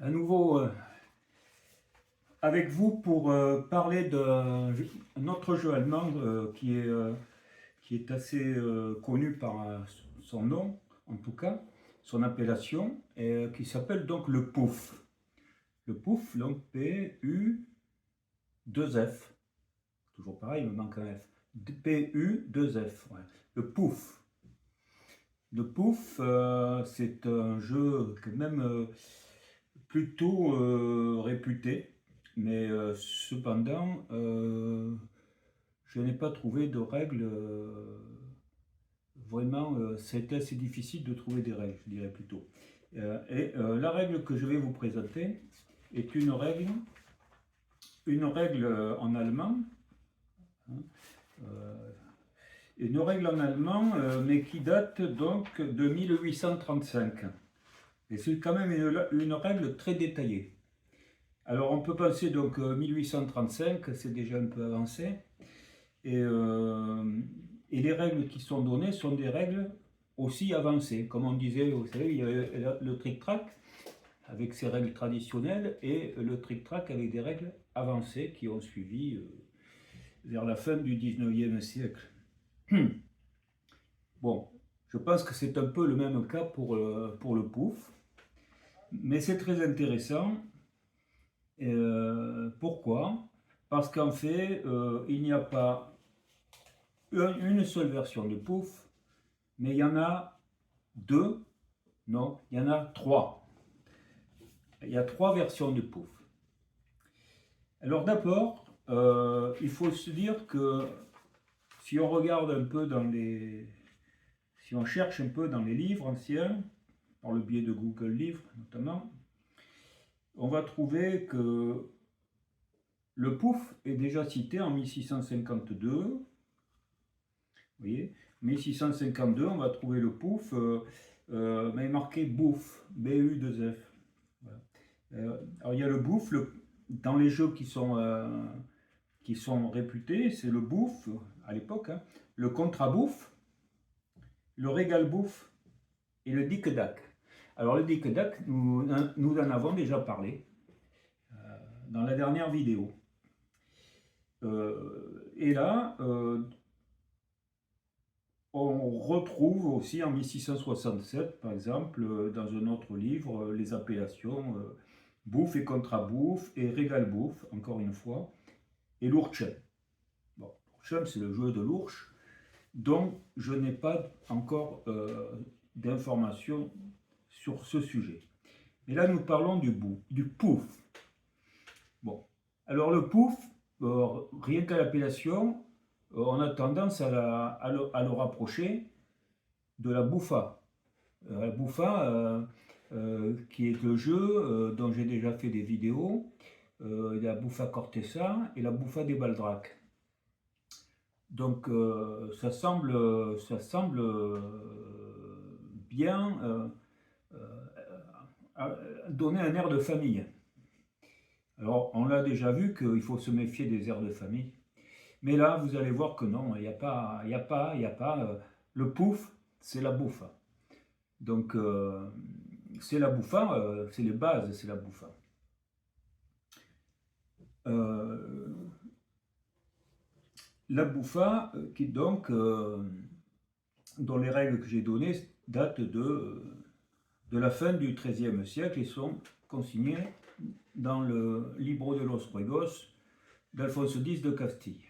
à nouveau avec vous pour parler d'un autre jeu allemand qui est assez connu par son nom, en tout cas, son appellation, et qui s'appelle donc le Pouf. Le Pouf, donc P-U-2-F. Toujours pareil, il me manque un F. P-U-2-F. Ouais. Le Pouf. Le Pouf, c'est un jeu quand même plutôt réputé, mais cependant, je n'ai pas trouvé de règles. Vraiment, c'était assez difficile de trouver des règles, je dirais plutôt. La règle que je vais vous présenter est une règle en allemand. Hein, une règle en allemand, mais qui date donc de 1835. Et c'est quand même une règle très détaillée. Alors on peut penser donc 1835, c'est déjà un peu avancé. Et, et les règles qui sont données sont des règles aussi avancées. Comme on disait, vous savez, il y avait le trick-track avec ses règles traditionnelles et le trick-track avec des règles avancées qui ont suivi vers la fin du 19e siècle. Bon, je pense que c'est un peu le même cas pour le Pouf, mais c'est très intéressant. Pourquoi? Parce qu'en fait, il n'y a pas une seule version de Pouf, mais il y en a deux, non, il y en a trois. Il y a trois versions de Pouf. Alors d'abord, il faut se dire que si on regarde un peu si on cherche un peu dans les livres anciens, par le biais de Google Livres notamment, on va trouver que le Pouf est déjà cité en 1652. Vous voyez, 1652, on va trouver le Pouf, mais marqué Bouffe, B-U-2-F. Voilà. Alors il y a le Bouffe, dans les jeux qui sont réputés, c'est le Bouffe, à l'époque, hein, le Contrabouffe, le Régal Bouffe et le Dick-Dack. Alors le Dick-Dack, nous en avons déjà parlé dans la dernière vidéo. Et là, on retrouve aussi en 1667, par exemple, dans un autre livre, les appellations bouffe et contrabouffe et régal bouffe, encore une fois, et l'ourchem. Bon, l'ourchem, c'est le jeu de l'ourche, dont je n'ai pas encore d'informations sur ce sujet. Mais là, nous parlons du pouf. Bon, alors le pouf, rien qu'à l'appellation, on a tendance à le rapprocher de la bouffa. La bouffa, qui est le jeu dont j'ai déjà fait des vidéos, la bouffa Cortesa et la bouffa des Baldrac. Donc ça semble bien donner un air de famille. Alors on l'a déjà vu qu'il faut se méfier des airs de famille. Mais là, vous allez voir que non, il n'y a pas. Le pouf, c'est la bouffa. Donc, c'est la bouffa, c'est les bases, c'est la bouffa. La bouffa, qui donc, dont les règles que j'ai données datent de la fin du XIIIe siècle et sont consignées dans le Libro de los Juegos d'Alphonse X de Castille.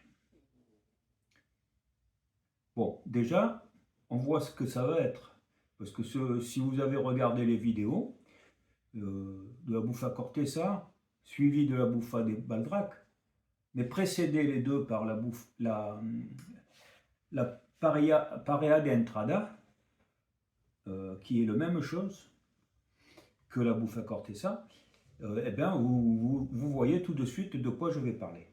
Bon, déjà, on voit ce que ça va être. Parce que si vous avez regardé les vidéos de la bouffa Cortesa, suivi de la bouffa des Baldrac, mais précédé les deux par la Parea de Entrada, qui est la même chose que la bouffa Cortesa, eh bien, vous voyez tout de suite de quoi je vais parler.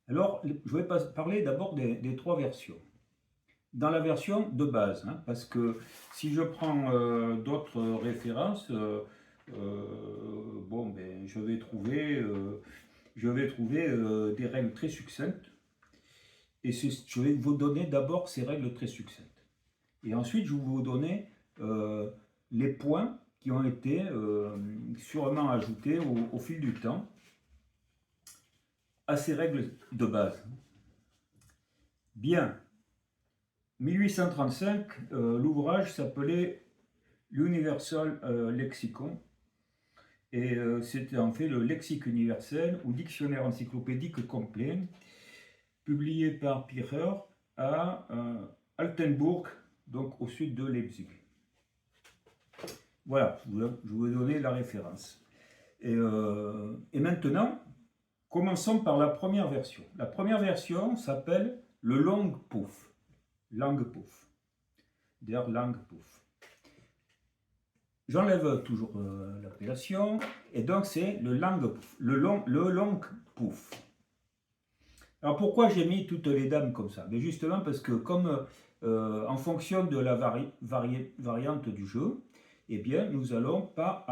Alors, je vais parler d'abord des trois versions. Dans la version de base, hein, parce que si je prends d'autres références, bon, ben, je vais trouver des règles très succinctes, et je vais vous donner d'abord ces règles très succinctes. Et ensuite, je vais vous donner les points qui ont été sûrement ajoutées au fil du temps à ces règles de base. Bien, 1835, l'ouvrage s'appelait l'Universal Lexicon, et c'était en fait le lexique universel ou dictionnaire encyclopédique complet, publié par Pirrer à Altenburg, donc au sud de Leipzig. Voilà, je vous ai donné la référence. Et maintenant, commençons par la première version. La première version s'appelle le Langpuf. Langpuf. Der Langpuf. J'enlève toujours l'appellation, et donc c'est le Langpuf. Le Langpuf. Alors pourquoi j'ai mis toutes les dames comme ça? Mais justement parce que comme en fonction de la variante du jeu, eh bien nous n'allons pas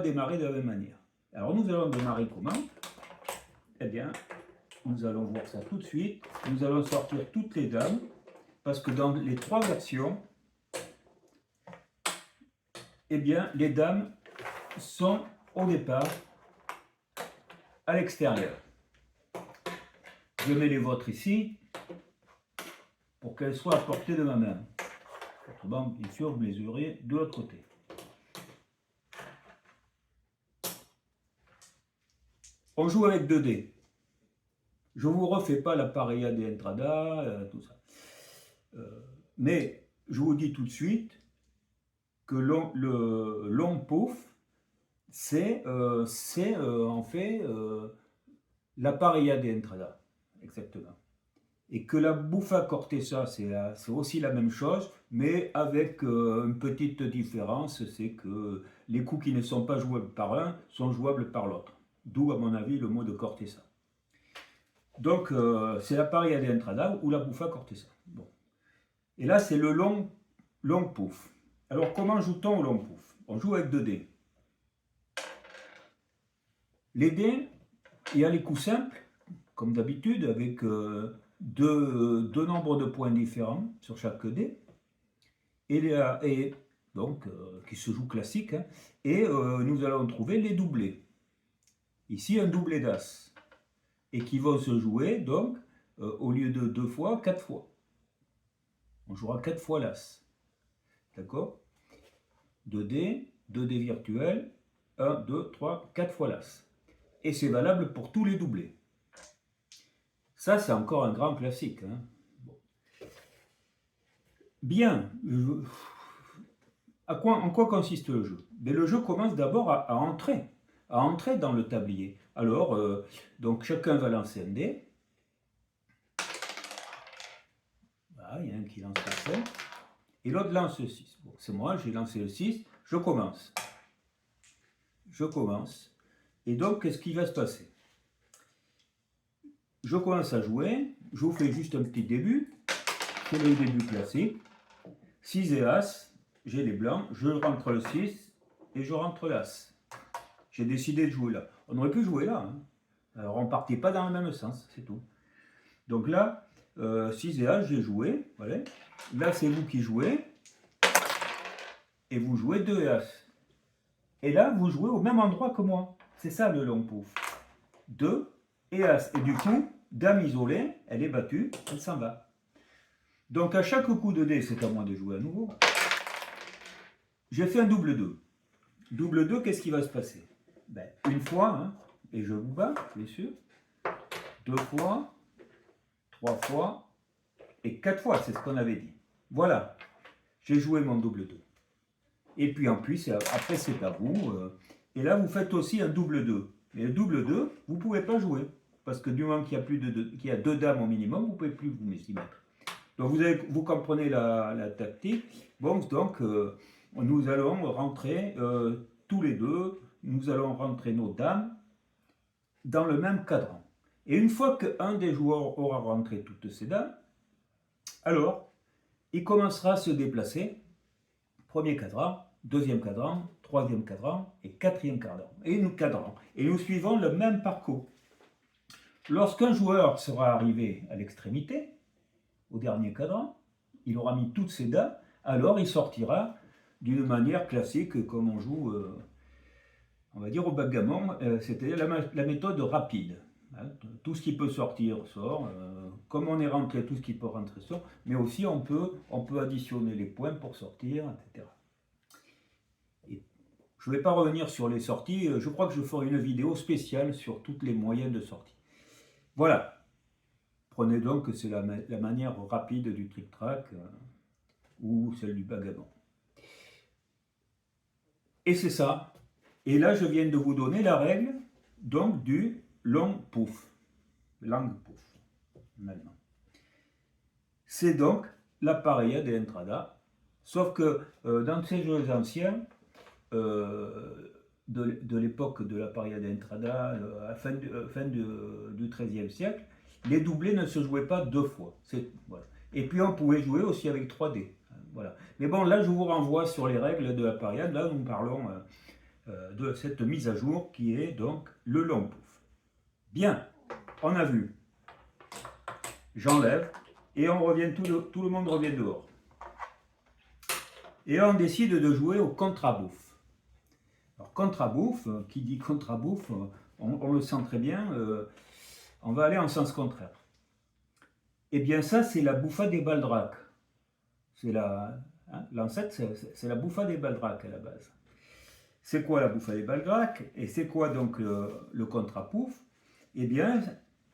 démarrer de la même manière. Alors nous allons démarrer comment? Eh bien, nous allons voir ça tout de suite. Nous allons sortir toutes les dames, parce que dans les trois versions, eh bien, les dames sont au départ à l'extérieur. Je mets les vôtres ici pour qu'elles soient à portée de ma main. Autrement, bien sûr, vous les aurez de l'autre côté. On joue avec 2 dés. Je ne vous refais pas la pareilla de entrada, tout ça. Mais je vous dis tout de suite que le Langpuf, c'est en fait la pareilla de entrada, exactement. Et que la Buffa Cortesa, c'est aussi la même chose, mais avec une petite différence, c'est que les coups qui ne sont pas jouables par un sont jouables par l'autre. D'où, à mon avis, le mot de Cortesa. Donc, c'est la pareilla de entrada ou la Buffa Cortesa. Bon. Et là, c'est le Langpuf. Alors, comment joue-t-on au Langpuf? On joue avec 2 dés. Les dés, il y a les coups simples, comme d'habitude, avec deux nombres de points différents sur chaque dé, et donc qui se joue classique, hein, et nous allons trouver les doublés. Ici, un doublé d'as, et qui vont se jouer, donc, au lieu de 2 fois, 4 fois. On jouera 4 fois l'as. D'accord? 2 dés virtuels, 1, 2, 3, 4 fois l'as. Et c'est valable pour tous les doublés. Ça, c'est encore un grand classique. Hein. Bon. Bien. En quoi consiste le jeu? Mais le jeu commence d'abord à entrer dans le tablier. Alors, donc chacun va lancer un dé. Voilà, il y a un qui lance le 7. Et l'autre lance le 6. Bon, c'est moi, j'ai lancé le 6. Je commence. Et donc, qu'est-ce qui va se passer? Je commence à jouer, je vous fais juste un petit début, c'est le début classique, 6 et As, j'ai les blancs, je rentre le 6 et je rentre l'As. J'ai décidé de jouer là. On aurait pu jouer là, hein. Alors on ne partait pas dans le même sens, c'est tout. Donc là, 6 et As, j'ai joué, voilà. Là c'est vous qui jouez, et vous jouez 2 et As. Et là, vous jouez au même endroit que moi. C'est ça le Langpuf. 2 et As. Et du coup, dame isolée, elle est battue, elle s'en va. Donc à chaque coup de dé, c'est à moi de jouer à nouveau. J'ai fait un double 2. Double 2, qu'est-ce qui va se passer? Ben, une fois, hein, et je vous bats, bien sûr. 2 fois, 3 fois, et 4 fois, c'est ce qu'on avait dit. Voilà, j'ai joué mon double 2. Et puis en plus, après c'est à vous. Et là, vous faites aussi un double 2. Mais le double 2, vous ne pouvez pas jouer. Parce que du moment qu'il y a 2 dames au minimum, vous ne pouvez plus vous y mettre. Donc vous comprenez la tactique. Bon, donc nous allons rentrer tous les deux, nous allons rentrer nos dames dans le même cadran. Et une fois qu'un des joueurs aura rentré toutes ces dames, alors il commencera à se déplacer. Premier cadran, deuxième cadran, troisième cadran et quatrième cadran. Et nous suivons le même parcours. Lorsqu'un joueur sera arrivé à l'extrémité, au dernier cadran, il aura mis toutes ses dames, alors il sortira d'une manière classique comme on joue, on va dire au backgammon, c'était la méthode rapide. Hein. Tout ce qui peut sortir sort, comme on est rentré, tout ce qui peut rentrer sort, mais aussi on peut additionner les points pour sortir, etc. Et je ne vais pas revenir sur les sorties, je crois que je ferai une vidéo spéciale sur toutes les moyens de sortie. Voilà. Prenez donc que c'est la manière rapide du trick-track ou celle du backgammon. Et c'est ça. Et là, je viens de vous donner la règle donc du long pouf. Long pouf. Maintenant. C'est donc la pareilla de l'entrada. Sauf que dans ces jeux anciens, de l'époque de la pareilla de l'entrada, à la fin du XIIIe siècle, les doublés ne se jouaient pas deux fois. Voilà. Et puis on pouvait jouer aussi avec 3D. Voilà. Mais bon, là je vous renvoie sur les règles de la pareilla. Là nous parlons de cette mise à jour qui est donc le long pouf. Bien, on a vu. J'enlève et on revient, tout le monde revient dehors. Et on décide de jouer au contrabouffe. Alors contrabouffe, qui dit contrabouffe, on le sent très bien, on va aller en sens contraire. Eh bien ça c'est la bouffa des baldracs. C'est l'ancêtre, c'est la bouffa des baldracs à la base. C'est quoi la bouffa des baldracs? Et c'est quoi donc le contrapouf? Eh bien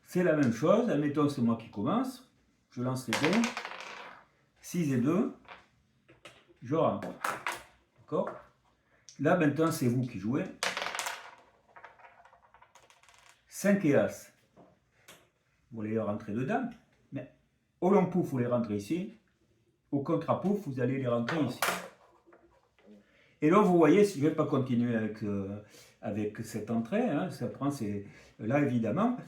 c'est la même chose, admettons c'est moi qui commence, je lance les dés, 6 et 2, je rentre. D'accord? Là maintenant c'est vous qui jouez. 5 et As. Vous allez rentrer dedans, mais au long pouf vous les rentrez ici, au contrapouf vous allez les rentrer ici. Et là vous voyez, je ne vais pas continuer avec cette entrée, hein, ça prend, là évidemment.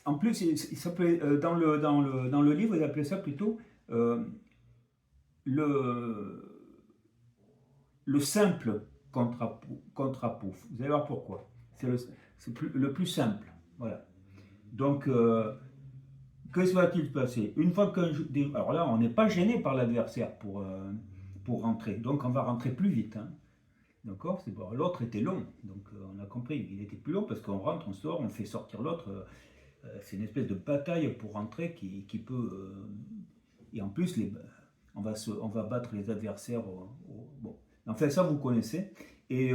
En plus, il s'appelait, dans le livre, ils appelaient ça plutôt le simple contrapouf. Vous allez voir pourquoi. C'est le plus simple. Voilà. Donc, que va-t-il passer? Une fois qu'un jeu. Alors là, on n'est pas gêné par l'adversaire pour rentrer. Donc, on va rentrer plus vite. Hein. D'accord? Bon, l'autre était long. Donc, on a compris. Il était plus long parce qu'on rentre, on sort, on fait sortir l'autre. C'est une espèce de bataille pour rentrer qui peut. Et en plus, on va battre les adversaires. Bon. Enfin, ça, vous connaissez. Et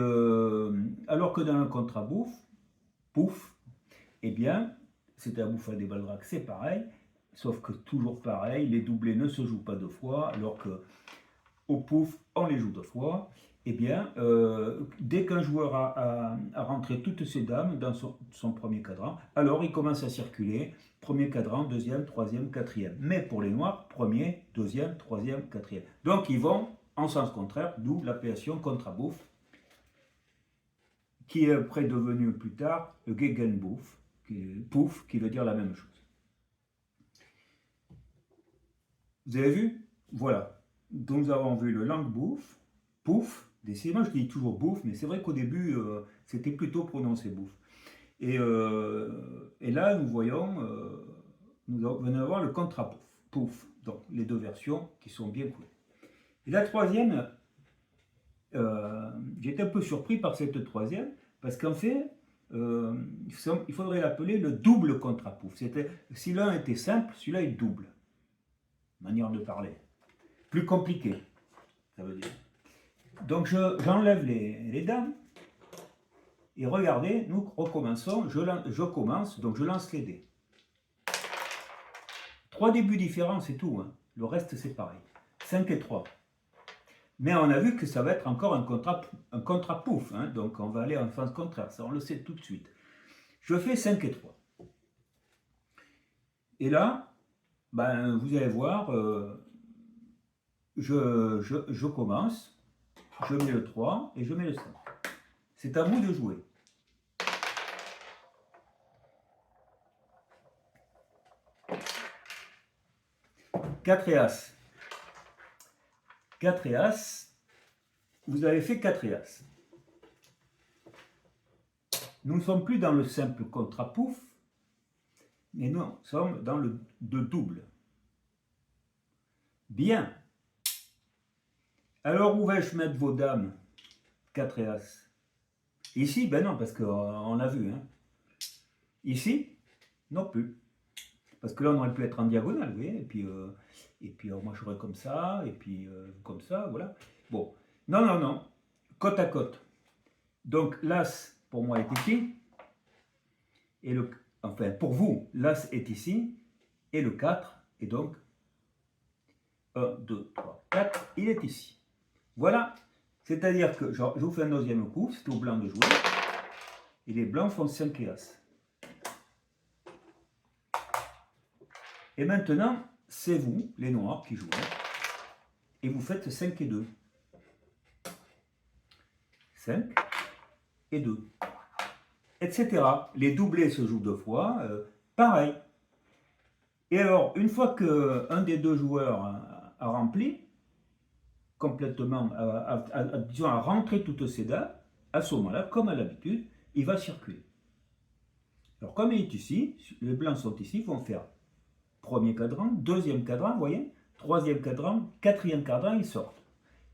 alors que dans le contrabouffe, pouf, eh bien, c'était la bouffa des baldracs, c'est pareil. Sauf que toujours pareil, les doublés ne se jouent pas deux fois, alors que au pouf, on les joue deux fois. Eh bien, dès qu'un joueur a rentré toutes ses dames dans son premier cadran, alors il commence à circuler. Premier cadran, deuxième, troisième, quatrième. Mais pour les noirs, premier, deuxième, troisième, quatrième. Donc ils vont en sens contraire, d'où l'appellation contrabouffe, qui est après devenu plus tard le Gegenbouffe, pouf, qui veut dire la même chose. Vous avez vu? Voilà. Donc nous avons vu le langbouffe, pouf. Décidément, je dis toujours bouffe, mais c'est vrai qu'au début, c'était plutôt prononcé bouffe. Et là, nous voyons, nous venons avoir le contrapouf, pouf. Donc, les deux versions qui sont bien coulées. Et la troisième, j'étais un peu surpris par cette troisième, parce qu'en fait, il faudrait l'appeler le double contrapouf. Si l'un était simple, celui-là est double. Manière de parler. Plus compliqué, ça veut dire. Donc j'enlève les dames, et regardez, nous recommençons, je commence, donc je lance les dés. 3 débuts différents, c'est tout, hein. Le reste c'est pareil. 5 et 3. Mais on a vu que ça va être encore un contrapouf, hein, donc on va aller en sens contraire, ça on le sait tout de suite. Je fais 5 et 3. Et là, ben, vous allez voir, je commence. Je mets le 3 et je mets le 5. C'est à vous de jouer. Quatre et As. 4 et As. Vous avez fait 4 et As. Nous ne sommes plus dans le simple contrapouf, mais nous sommes dans le double. Bien. Alors, où vais-je mettre vos dames? 4 et As. Ici, ben non, parce qu'on a vu. Hein. Ici, non plus. Parce que là, on aurait pu être en diagonale, vous voyez. Et puis moi, j'aurais comme ça, et puis comme ça, voilà. Bon. Non, non, non. Côte à côte. Donc, l'As, pour moi, est ici. Et enfin, pour vous, l'As est ici. Et le 4 est donc 1, 2, 3, 4. Il est ici. Voilà. C'est-à-dire que, je vous fais un deuxième coup. C'est au blanc de jouer. Et les blancs font 5 et As. Et maintenant, c'est vous, les noirs, qui jouez. Et vous faites 5 et 2. 5 et 2. Etc. Les doublés se jouent 2 fois. Pareil. Et alors, une fois qu'un des deux joueurs a rempli, complètement, disons, a rentré toutes ses dames, à ce moment-là, comme à l'habitude, il va circuler. Alors, comme il est ici, les blancs sont ici, ils vont faire premier cadran, deuxième cadran, vous voyez, troisième cadran, quatrième cadran, ils sortent.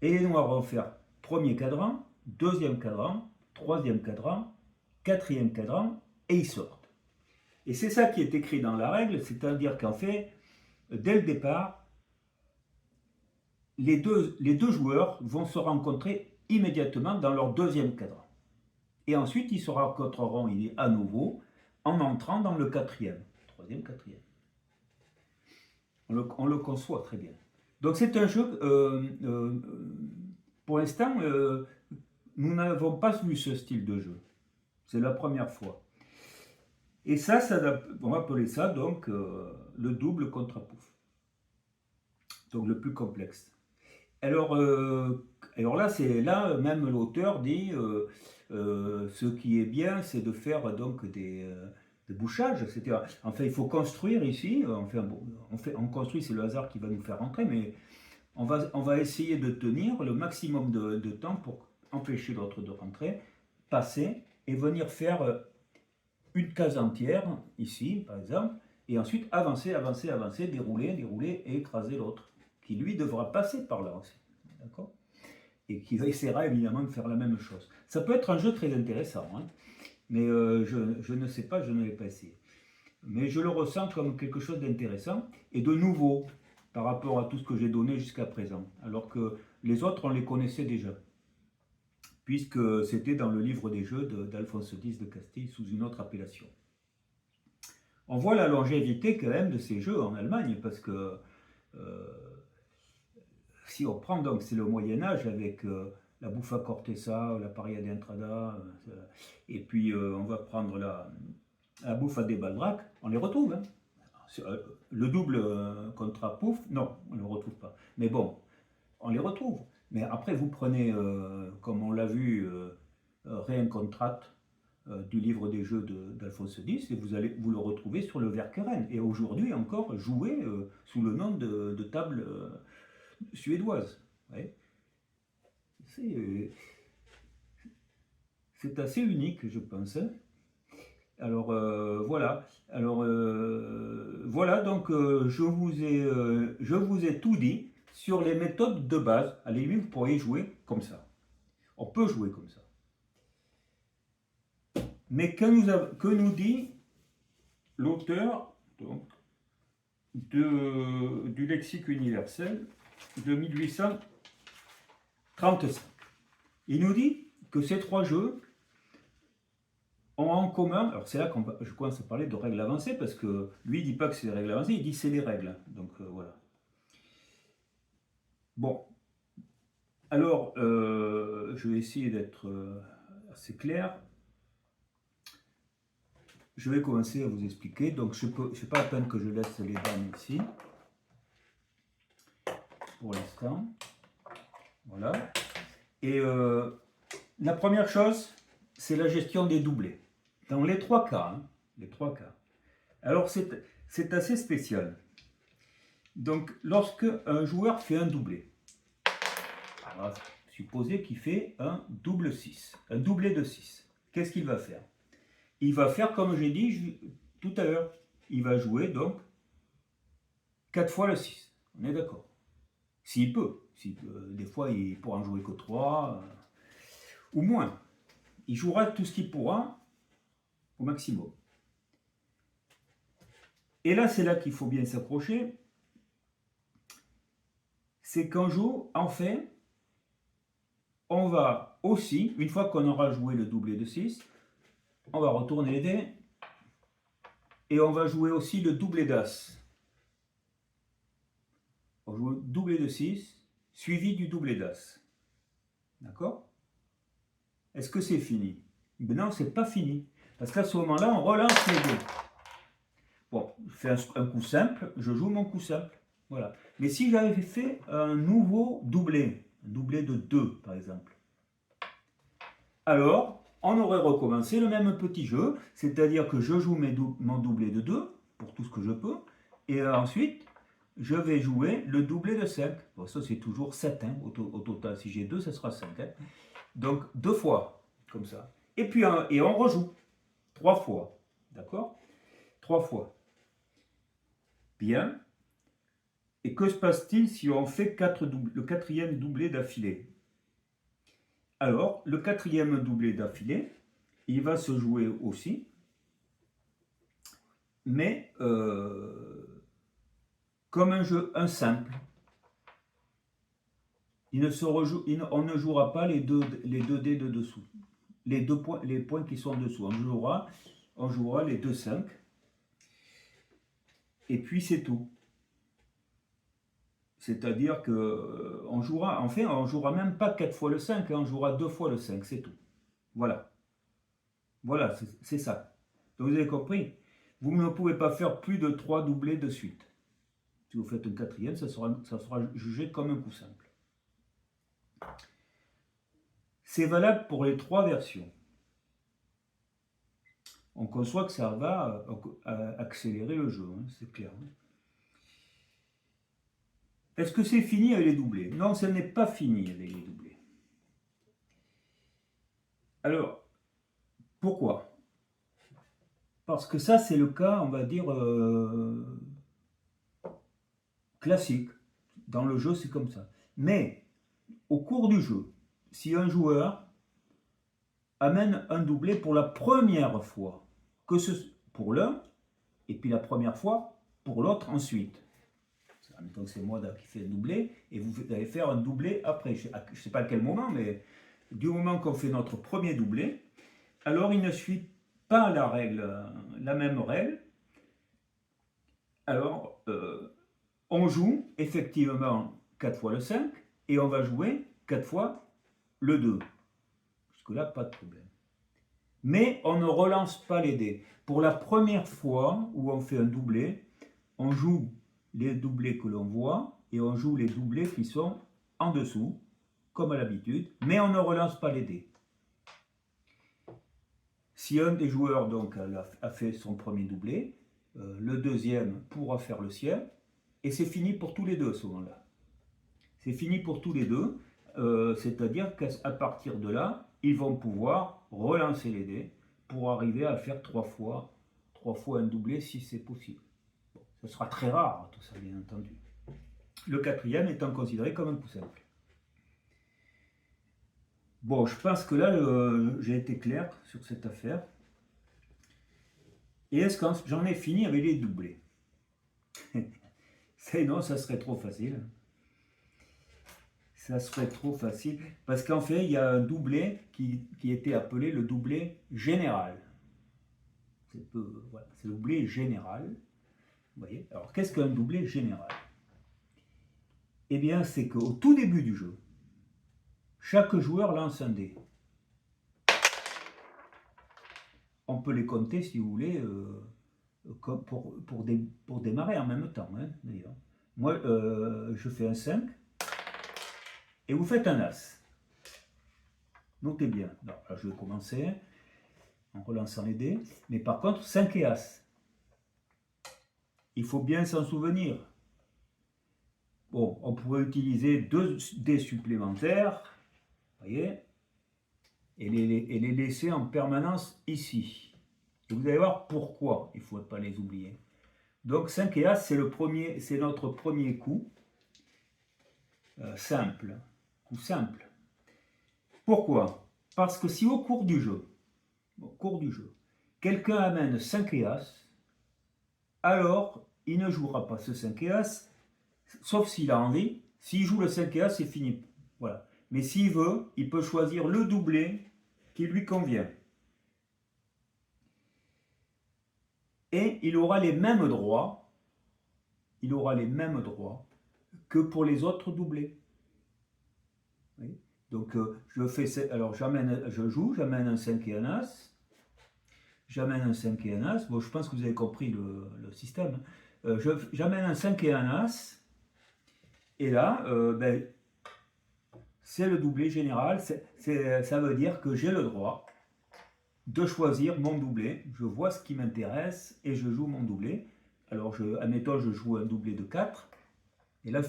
Et les noirs vont faire premier cadran, deuxième cadran, troisième cadran, quatrième cadran, et ils sortent. Et c'est ça qui est écrit dans la règle, c'est-à-dire qu'en fait, dès le départ, les deux joueurs vont se rencontrer immédiatement dans leur deuxième cadran. Et ensuite, ils se rencontreront à nouveau en entrant dans le quatrième. Troisième, quatrième. On le conçoit très bien. Donc c'est un jeu, pour l'instant, nous n'avons pas vu ce style de jeu. C'est la première fois. Et ça, on va appeler ça donc le double contre pouf. Donc le plus complexe. Alors là, c'est là même l'auteur dit ce qui est bien, c'est de faire donc des bouchages. C'est-à-dire, enfin, il faut construire ici. Enfin, bon, on construit, c'est le hasard qui va nous faire rentrer, mais on va essayer de tenir le maximum de temps pour empêcher l'autre de rentrer, passer et venir faire une case entière, ici par exemple, et ensuite avancer, avancer, avancer, dérouler, dérouler et écraser l'autre, qui lui devra passer par là aussi. D'accord ? Et qui essaiera évidemment de faire la même chose. Ça peut être un jeu très intéressant, hein, mais je ne sais pas, je ne l'ai pas essayé. Mais je le ressens comme quelque chose d'intéressant et de nouveau par rapport à tout ce que j'ai donné jusqu'à présent, alors que les autres, on les connaissait déjà, puisque c'était dans le livre des jeux d'Alphonse X de Castille sous une autre appellation. On voit la longévité quand même de ces jeux en Allemagne, parce que si on prend donc, c'est le Moyen-Âge avec la Buffa Cortesa, la Paria d'Entrada, et puis on va prendre la Buffa des Baldrac, on les retrouve. Hein. Le double contre pouf, non, on ne le retrouve pas. Mais bon, on les retrouve. Mais après, vous prenez, comme on l'a vu, Réincontrat du livre des jeux d'Alphonse X, et vous le retrouvez sur le Verkeren. Et aujourd'hui encore joué sous le nom de table suédoise. Ouais. C'est assez unique, je pense. Alors voilà. Alors voilà, donc je vous ai tout dit sur les méthodes de base. À la limite, vous pourriez jouer comme ça. On peut jouer comme ça. Mais que nous dit l'auteur du lexique universel de 1835? Il nous dit que ces trois jeux ont en commun, alors c'est là que je commence à parler de règles avancées, parce que lui il ne dit pas que c'est des règles avancées, il dit c'est des règles. Donc voilà. Bon. Alors, je vais essayer d'être assez clair. Je vais commencer à vous expliquer. Donc, je ne sais pas la peine que je laisse les dames ici. Pour l'instant. Voilà. Et la première chose, c'est la gestion des doublés. Dans les trois cas. Hein, les trois cas. Alors, c'est assez spécial. Donc, lorsque un joueur fait un doublé, alors, supposez qu'il fait un double 6, un doublé de 6. Qu'est-ce qu'il va faire? Il va faire comme j'ai dit tout à l'heure. Il va jouer donc 4 fois le 6. On est d'accord? S'il peut. Si, des fois, il pourra en jouer que 3, ou moins. Il jouera tout ce qu'il pourra au maximum. Et là, c'est là qu'il faut bien s'accrocher. C'est qu'en joue, en fait, on va aussi, une fois qu'on aura joué le doublé de 6, on va retourner les dés et on va jouer aussi le doublé d'As. On joue le doublé de 6 suivi du doublé d'As. D'accord? Est-ce que c'est fini? Ben non, c'est pas fini. Parce qu'à ce moment-là, on relance les dés. Bon, je fais un coup simple, je joue mon coup simple. Voilà. Mais si j'avais fait un nouveau doublé, un doublé de 2 par exemple, alors on aurait recommencé le même petit jeu, c'est-à-dire que je joue mon doublé de 2 pour tout ce que je peux, et ensuite je vais jouer le doublé de 5. Bon, ça c'est toujours 7 hein, au total, si j'ai 2 ça sera 5. Hein. Donc 2 fois, comme ça. Et puis et on rejoue 3 fois, d'accord? 3 fois. Bien. Et que se passe-t-il si on fait le quatrième doublé d'affilée? Alors, le quatrième doublé d'affilée, il va se jouer aussi, mais comme un simple. On ne jouera pas les deux dés de dessous, les points qui sont en dessous. On jouera les 2 5. Et puis c'est tout. C'est-à-dire que on jouera même pas 4 fois le 5, hein, on jouera 2 fois le 5, c'est tout. Voilà. Voilà, c'est ça. Donc vous avez compris. Vous ne pouvez pas faire plus de 3 doublés de suite. Si vous faites un quatrième, ça sera jugé comme un coup simple. C'est valable pour les 3 versions. On conçoit que ça va accélérer le jeu, hein, c'est clair. Est-ce que c'est fini avec les doublés? Non, ce n'est pas fini avec les doublés. Alors, pourquoi? Parce que ça, c'est le cas, on va dire, classique. Dans le jeu, c'est comme ça. Mais, au cours du jeu, si un joueur amène un doublé pour la première fois, que ce pour l'un, et puis la première fois pour l'autre ensuite. Admettons que c'est moi qui fais un doublé, et vous allez faire un doublé après. Je ne sais pas à quel moment, mais du moment qu'on fait notre premier doublé, alors il ne suit pas la même règle. Alors, on joue effectivement 4 fois le 5, et on va jouer 4 fois le 2. Jusque-là, pas de problème. Mais on ne relance pas les dés. Pour la première fois où on fait un doublé, on joue les doublés que l'on voit et on joue les doublés qui sont en dessous, comme à l'habitude, mais on ne relance pas les dés. Si un des joueurs donc a fait son premier doublé, le deuxième pourra faire le sien, et c'est fini pour tous les deux à ce moment-là. C'est fini pour tous les deux, c'est-à-dire qu'à partir de là, ils vont pouvoir relancer les dés pour arriver à faire 3 fois un doublé si c'est possible. Bon, ce sera très rare, tout ça, bien entendu. Le quatrième étant considéré comme un coup simple. Bon, je pense que là, j'ai été clair sur cette affaire. Et est-ce que j'en ai fini avec les doublés? Non, ça serait trop facile. Ça serait trop facile. Parce qu'en fait, il y a un doublé qui était appelé le doublé général. Voilà, c'est le doublé général. Vous voyez? Alors, qu'est-ce qu'un doublé général? Eh bien, c'est qu'au tout début du jeu, chaque joueur lance un dé. On peut les compter, si vous voulez, pour démarrer en même temps, hein, d'ailleurs. Moi, je fais un 5, et vous faites un As. Notez bien. Alors, là, je vais commencer en relançant les dés. Mais par contre, 5 et As. Il faut bien s'en souvenir. Bon, on pourrait utiliser 2 dés supplémentaires, voyez, et les laisser en permanence ici. Et vous allez voir pourquoi il ne faut pas les oublier. Donc 5 et As, c'est notre premier coup. simple. Coup simple. Pourquoi? Parce que si au cours du jeu, quelqu'un amène 5 et As, alors il ne jouera pas ce 5 et As, sauf s'il a envie. S'il joue le 5 et As, c'est fini. Voilà. Mais s'il veut, il peut choisir le doublé qui lui convient. Et il aura les mêmes droits, que pour les autres doublés. Oui. Donc j'amène un 5 et un As, bon je pense que vous avez compris le système, j'amène un 5 et un As, et là, c'est le doublé général, ça veut dire que j'ai le droit de choisir mon doublé, je vois ce qui m'intéresse et je joue mon doublé. Alors, admettons, je joue un doublé de 4. Et là,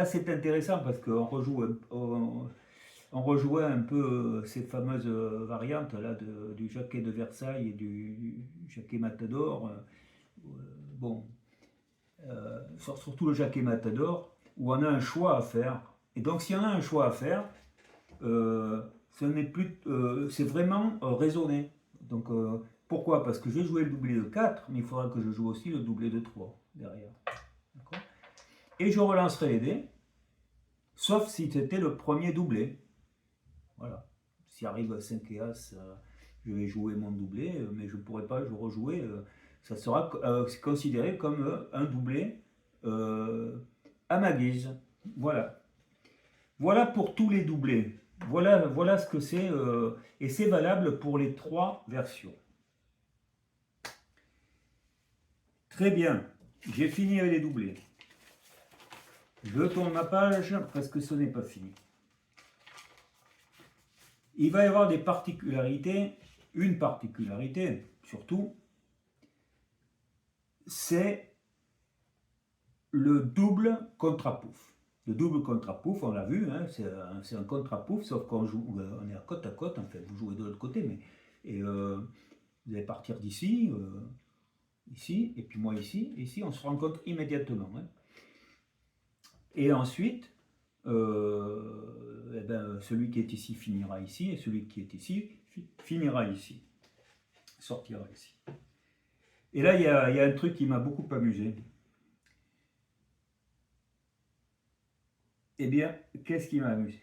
c'est intéressant parce qu'on rejouait un peu ces fameuses variantes là, du Jacquet de Versailles et du Jacquet Matador. Bon, surtout le Jacquet Matador, où on a un choix à faire. Et donc, si on a un choix à faire, c'est vraiment raisonné. Donc, pourquoi? Parce que j'ai joué le doublé de 4, mais il faudra que je joue aussi le doublé de 3 derrière. Et je relancerai les dés, sauf si c'était le premier doublé. Voilà. S'il arrive à 5 et As, je vais jouer mon doublé, mais je ne pourrai pas le rejouer. Ça sera considéré comme un doublé à ma guise. Voilà. Voilà pour tous les doublés. Voilà ce que c'est, et c'est valable pour les 3 versions. Très bien, j'ai fini avec les doublés. Je tourne ma page parce que ce n'est pas fini. Il va y avoir des particularités. Une particularité, surtout, c'est le double contrapouf. Le double contrapouf, on l'a vu, hein, c'est un contrapouf, sauf qu'on joue, on est à côte, en fait, vous jouez de l'autre côté, mais vous allez partir d'ici, ici, et puis moi ici, et ici, on se rencontre immédiatement. Hein. Et ensuite, celui qui est ici finira ici, et celui qui est ici finira ici, sortira ici. Et là, il y a un truc qui m'a beaucoup amusé. Eh bien, qu'est-ce qui m'a amusé?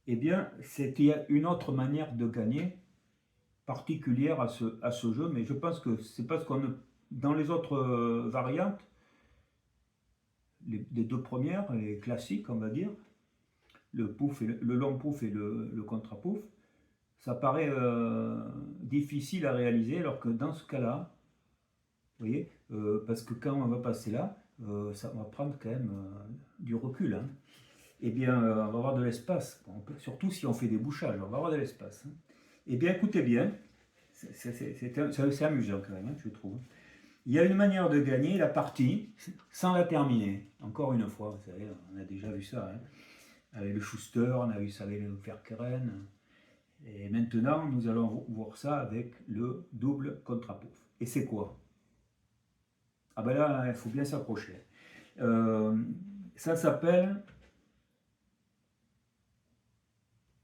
Eh bien, c'est qu'il y a une autre manière de gagner, particulière à ce jeu, mais je pense que c'est parce qu'on dans les autres variantes, les 2 premières, les classiques, on va dire, le long pouf et le contre-pouf, ça paraît difficile à réaliser, alors que dans ce cas-là, vous voyez, parce que quand on va passer là, ça va prendre quand même du recul. Hein. Eh bien, on va avoir de l'espace, surtout si on fait des bouchages, on va avoir de l'espace. Hein. Eh bien, écoutez bien, c'est amusant quand même, hein, je trouve. Il y a une manière de gagner la partie sans la terminer. Encore une fois, vous savez, on a déjà vu ça. Hein. Avec le Schuster, on a vu ça avec le Verkeren. Et maintenant, nous allons voir ça avec le double contrapouf. Et c'est quoi? Ah ben là, il faut bien s'approcher. Ça s'appelle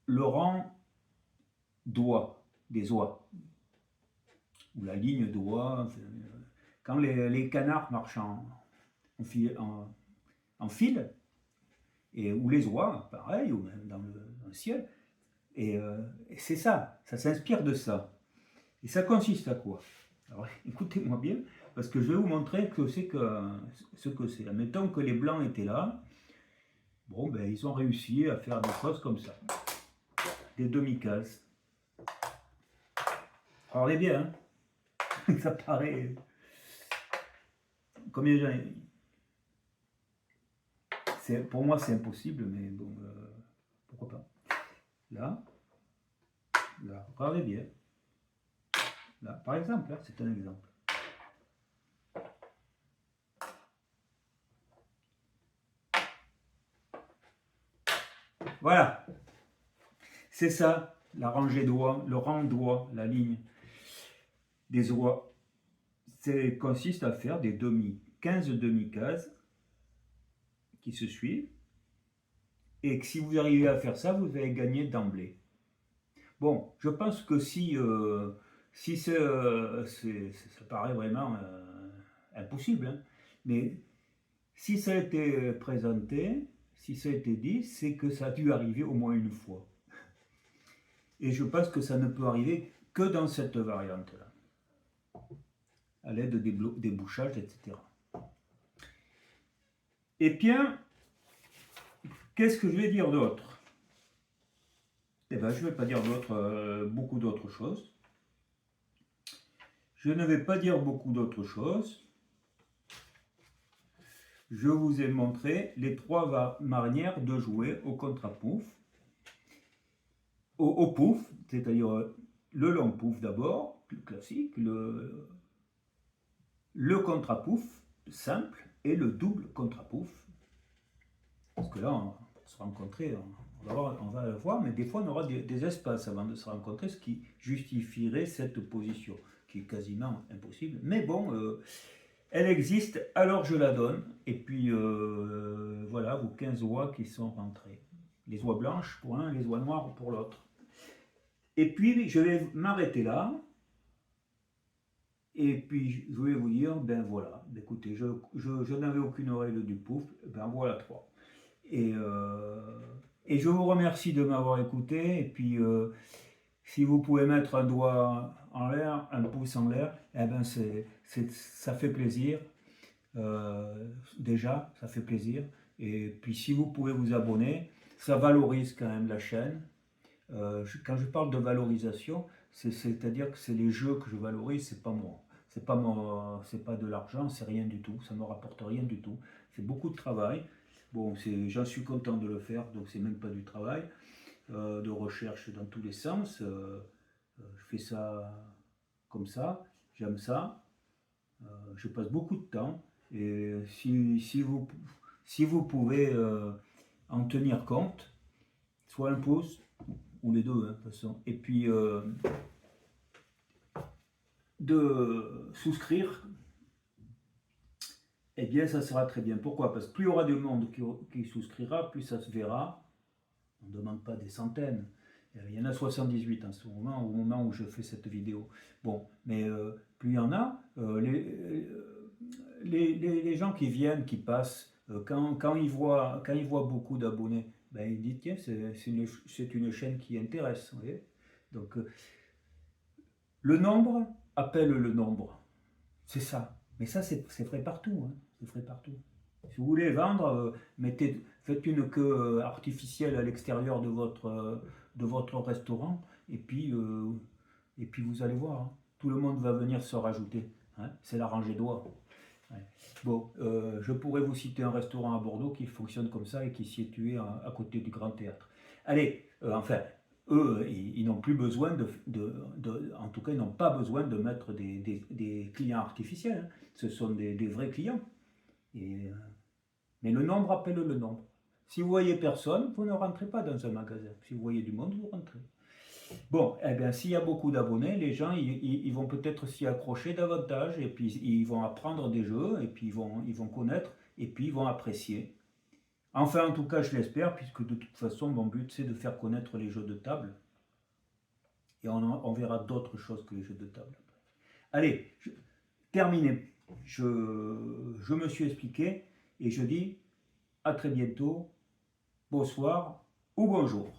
le rang d'oie, des oies. Ou la ligne d'oie. Quand les canards marchent en file, ou les oies, pareil, ou même dans le ciel. Et c'est ça s'inspire de ça. Et ça consiste à quoi? Alors écoutez-moi bien, parce que je vais vous montrer ce que c'est. Admettons que les blancs étaient là, bon ben ils ont réussi à faire des choses comme ça. Des demi-cases. Regardez bien, hein. Ça paraît... Combien j'en ai... Pour moi c'est impossible, mais bon, pourquoi pas. Là, regardez bien. Là, par exemple, là, c'est un exemple. Voilà. C'est ça, la rangée d'oies, le rang d'oies, la ligne des oies. Ça consiste à faire des 15 demi-cases qui se suivent, et que si vous arrivez à faire ça, vous allez gagner d'emblée. Bon, je pense que si ça paraît vraiment impossible, hein, mais si ça a été présenté, si ça a été dit, c'est que ça a dû arriver au moins une fois. Et je pense que ça ne peut arriver que dans cette variante-là, à l'aide des bouchages, etc. Et bien, qu'est-ce que je vais dire d'autre? Eh bien, je ne vais pas dire beaucoup d'autres choses. Je ne vais pas dire beaucoup d'autres choses. Je vous ai montré les 3 manières de jouer au contre-pouf. Au pouf, c'est-à-dire le long pouf d'abord, plus classique, le contre-pouf simple et le double contre-pouf. Parce que là, on va se rencontrer, on va le voir, mais des fois on aura des espaces avant de se rencontrer, ce qui justifierait cette position, qui est quasiment impossible. Mais bon, elle existe, alors je la donne. Et puis voilà, vos 15 oies qui sont rentrées. Les oies blanches pour l'un, les oies noires pour l'autre. Et puis je vais m'arrêter là. Et puis je vais vous dire, ben voilà, écoutez, je n'avais aucune règle du pouf, ben voilà 3. Et je vous remercie de m'avoir écouté. Et puis si vous pouvez mettre un doigt en l'air, un pouce en l'air, eh ben ça fait plaisir. Déjà, ça fait plaisir. Et puis si vous pouvez vous abonner, ça valorise quand même la chaîne. Quand je parle de valorisation, c'est-à-dire que c'est les jeux que je valorise, c'est pas moi. C'est pas de l'argent, c'est rien du tout, ça ne me rapporte rien du tout. C'est beaucoup de travail. Bon, j'en suis content de le faire, donc c'est même pas du travail, de recherche dans tous les sens. Je fais ça comme ça, j'aime ça. Je passe beaucoup de temps. Et si vous pouvez en tenir compte, soit un pouce, ou les deux, hein, de toute façon, et puis de souscrire, eh bien ça sera très bien. Pourquoi? Parce que plus il y aura de monde qui souscrira, plus ça se verra. On ne demande pas des centaines. Il y en a 78 en ce moment, au moment où je fais cette vidéo. Bon, mais plus il y en a, les gens qui viennent, qui passent, quand ils voient beaucoup d'abonnés, ben, ils disent tiens, c'est une chaîne qui intéresse. Vous voyez. Donc, le nombre appelle le nombre. C'est ça. Mais ça, c'est vrai partout. Hein. C'est vrai partout. Si vous voulez vendre, faites une queue artificielle à l'extérieur de votre restaurant, et puis vous allez voir, hein, tout le monde va venir se rajouter. Hein, c'est la rangée d'oies. Ouais. Bon, je pourrais vous citer un restaurant à Bordeaux qui fonctionne comme ça et qui est situé à côté du Grand Théâtre. Allez, enfin, eux, ils n'ont plus besoin en tout cas, ils n'ont pas besoin de mettre des clients artificiels. Hein. Ce sont des vrais clients. Mais le nombre appelle le nombre. Si vous voyez personne, vous ne rentrez pas dans un magasin. Si vous voyez du monde, vous rentrez. Bon, eh bien, s'il y a beaucoup d'abonnés, les gens ils vont peut-être s'y accrocher davantage, et puis ils vont apprendre des jeux, et puis ils vont connaître, et puis ils vont apprécier. Enfin, en tout cas, je l'espère, puisque de toute façon, mon but, c'est de faire connaître les jeux de table. Et on verra d'autres choses que les jeux de table. Allez, terminé. Je me suis expliqué, et je dis à très bientôt, bonsoir ou bonjour.